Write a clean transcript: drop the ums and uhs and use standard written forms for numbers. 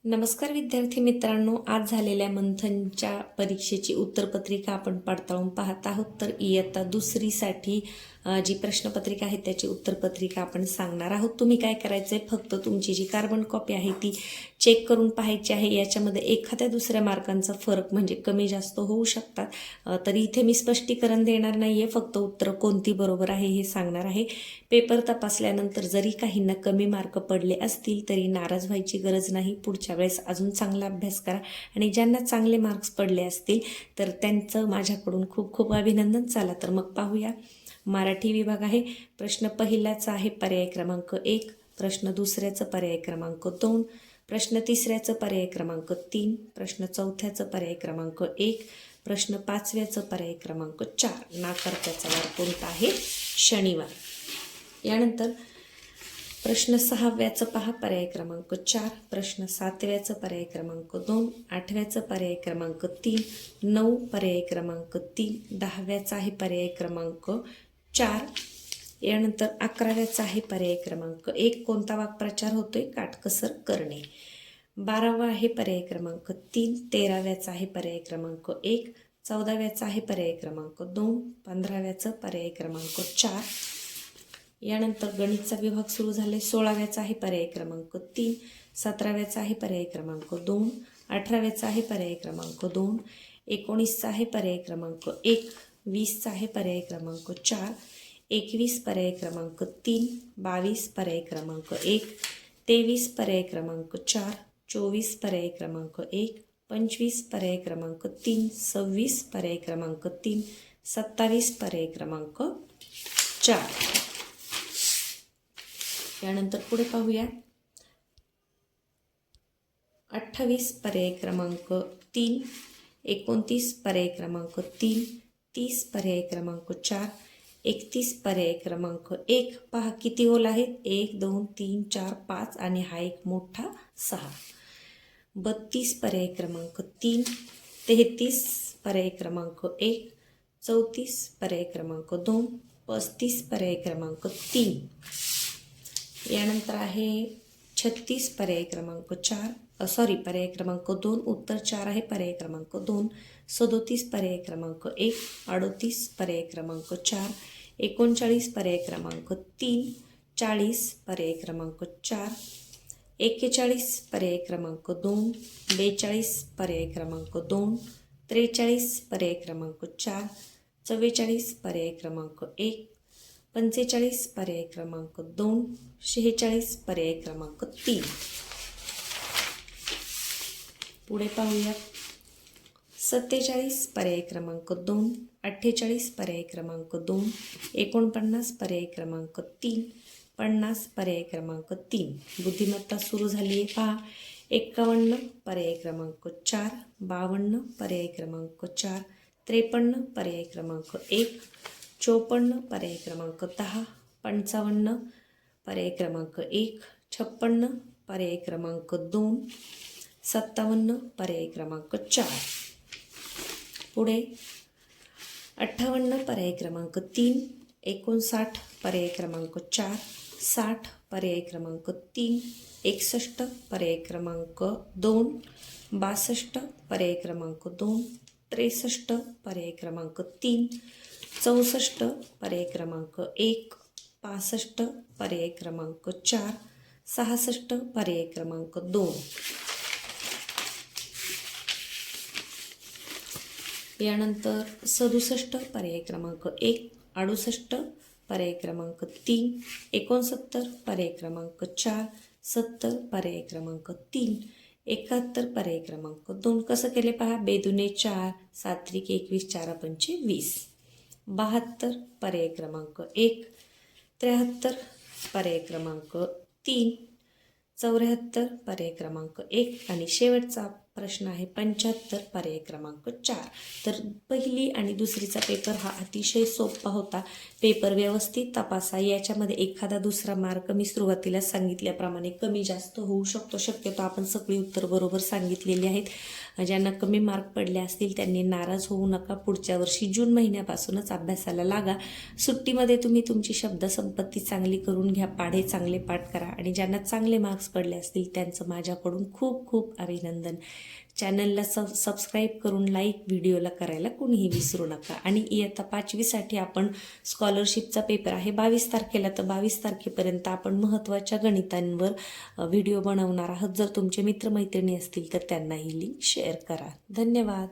नमस्कार विद्यार्थी मित्रांनो, आज झालेल्या मंथनच्या परीक्षेची उत्तरपत्रिका आपण पडताळून पाहत आहोत. तर इयत्ता दुसरीसाठी जी प्रश्नपत्रिका आहे त्याची उत्तरपत्रिका आपण सांगणार आहोत. तुम्ही काय करायचं आहे, फक्त तुमची जी कार्बन कॉपी आहे ती चेक करून पाहायची आहे. याच्यामध्ये एखाद्या दुसऱ्या मार्कांचा फरक म्हणजे कमी जास्त होऊ शकतात. तरी इथे मी स्पष्टीकरण देणार नाही आहे, फक्त उत्तर कोणती बरोबर आहे हे सांगणार आहे. पेपर तपासल्यानंतर जरी काहींना कमी मार्क पडले असतील तरी नाराज व्हायची गरज नाही. पुढच्या वेळेस अजून चांगला अभ्यास करा आणि ज्यांना चांगले मार्क्स पडले असतील तर त्यांचं माझ्याकडून खूप खूप अभिनंदन. चला तर मग पाहूया. मराठी विभाग आहे. प्रश्न पहिल्याचा आहे पर्याय क्रमांक 1, प्रश्न दुसऱ्याचं पर्याय क्रमांक 2, प्रश्न तिसऱ्याचं पर्याय क्रमांक 3, प्रश्न चौथ्याचं पर्याय क्रमांक 1, प्रश्न पाचव्याचं पर्याय क्रमांक 4. नाकारत्याचा वार कोणता आहे? शनिवार. यानंतर प्रश्न 6व्याचं पहा पर्याय क्रमांक 4, प्रश्न 7व्याचं पर्याय क्रमांक 2, 8व्याचं पर्याय क्रमांक 3, 9 पर्याय क्रमांक 3, 10व्याचा आहे पर्याय क्रमांक 4. यानंतर 11व्याचा आहे पर्याय क्रमांक 1. कोणता वाक्प्रचार होतोय? काटकसर करणे. 12वा आहे पर्याय क्रमांक 3, 13व्याचा आहे पर्याय क्रमांक 1, 14व्याचा आहे पर्याय क्रमांक 2, 15व्याचं पर्याय क्रमांक 4. यानंतर गणितचा विभाग सुरू झाले. 16व्याचा आहे पर्याय क्रमांक 3, 17व्याचा आहे पर्याय क्रमांक 2, 18व्याचा आहे पर्याय क्रमांक 2, 19चा आहे पर्याय क्रमांक 1, 20चा आहे पर्याय क्रमांक 4, 21 पर्याय क्रमांक 3, 22 पर्याय क्रमांक 1, 23 पर्याय क्रमांक 4, 24 पर्याय क्रमांक 1, 25 पर्याय क्रमांक 3, 26 पर्याय क्रमांक 3, 27 पर्याय क्रमांक 4. यानंतर पुढे पाहूया. 28 पर्याय क्रमांक 3, 29 पर्याय क्रमांक 3, 30 पर्याय क्रमांक 4, 31 पर्याय क्रमांक 1. पहा किती ओल आहेत? 1, 2, 3, 4, 5 आणि हा एक मोठा 6. 32 पर्याय क्रमांक 3, 33 पर्याय क्रमांक 1, 34 पर्याय क्रमांक 2, 35 पर्याय क्रमांक 3. यानंतर आहे 36 पर्याय क्रमांक 4, पर्याय क्रमांक 2, उत्तर 4 आहे पर्याय क्रमांक 2, 37 पर्याय क्रमांक 1, 38 पर्याय क्रमांक 4, 39 पर्याय क्रमांक 3, 40 पर्याय क्रमांक 4, 41 पर्याय क्रमांक 2, 42 पर्याय क्रमांक 2, 43 पर्याय क्रमांक 4, 44 पर्याय क्रमांक 1, 45 पर्याय क्रमांक 2, 46 पर्याय क्रमांक 3. पुढे पाहूया. 47 पर्याय क्रमांक 2, 48 पर्याय क्रमांक 2, 49 पर्याय क्रमांक 3, 50 पर्याय क्रमांक 3. बुद्धिमत्ता सुरू झाली आहे. पहा. 51 पर्याय क्रमांक 4, 52 पर्याय क्रमांक 4, 53 पर्याय क्रमांक 1, 54 पर्याय क्रमांक 10, 55 पर्याय क्रमांक 1, 56 पर्याय क्रमांक 2, 57 पर्याय क्रमांक 4. पुढे 58 पर्याय क्रमांक 3, 59 पर्याय क्रमांक 4, 60 पर्याय क्रमांक 3, 61 पर्याय क्रमांक 2, 62 पर्याय क्रमांक 2, 63 पर्याय क्रमांक 3, 64 पर्याय क्रमांक 1, 65 पर्याय क्रमांक 4, 66 पर्याय क्रमांक 2. यानंतर 67 पर्याय क्रमांक 1, 68 पर्याय क्रमांक 3, 69 पर्याय क्रमांक 4, 70 पर्याय क्रमांक 3, 71 पर्याय क्रमांक 2. कसं केले पहा. बेदुने 4, 7 21, 4 पंचे 20. 72 पर्याय क्रमांक 1, 73 पर्याय क्रमांक 3, 74 पर्याय क्रमांक 1 आणि शेवटचा प्रश्न आहे 75, पर्याय क्रमांक 4. तर पहिली आणि दुसरीचा पेपर हा अतिशय सोपा होता. पेपर व्यवस्थित तपासा. याच्यामध्ये एखादा दुसरा मार्क मी सुरुवातीला सांगितल्याप्रमाणे कमी जास्त होऊ शकतो. शक्यतो आपण सगळी उत्तर बरोबर सांगितलेली आहेत. ज्यांना कमी मार्क पडले असतील त्यांनी नाराज होऊ नका. पुढच्या वर्षी जून महिन्यापासूनच अभ्यासाला लागा. सुट्टीमध्ये तुम्ही तुमची शब्दसंपत्ती चांगली करून घ्या, पाढे चांगले पाठ करा आणि ज्यांना चांगले मार्क्स पडले असतील त्यांचं माझ्याकडून खूप खूप अभिनंदन. चॅनलला सबस्क्राईब करून लाईक व्हिडिओला करायला कुणीही विसरू नका. आणि इयत्ता 5वीसाठी आपण स्कॉलरशिपचा पेपर आहे 22 तारखेला, तर 22 तारखेपर्यंत आपण महत्त्वाच्या गणितांवर व्हिडिओ बनवणार आहोत. जर तुमचे मित्रमैत्रिणी असतील तर त्यांना ही लिंक शेअर करा. धन्यवाद.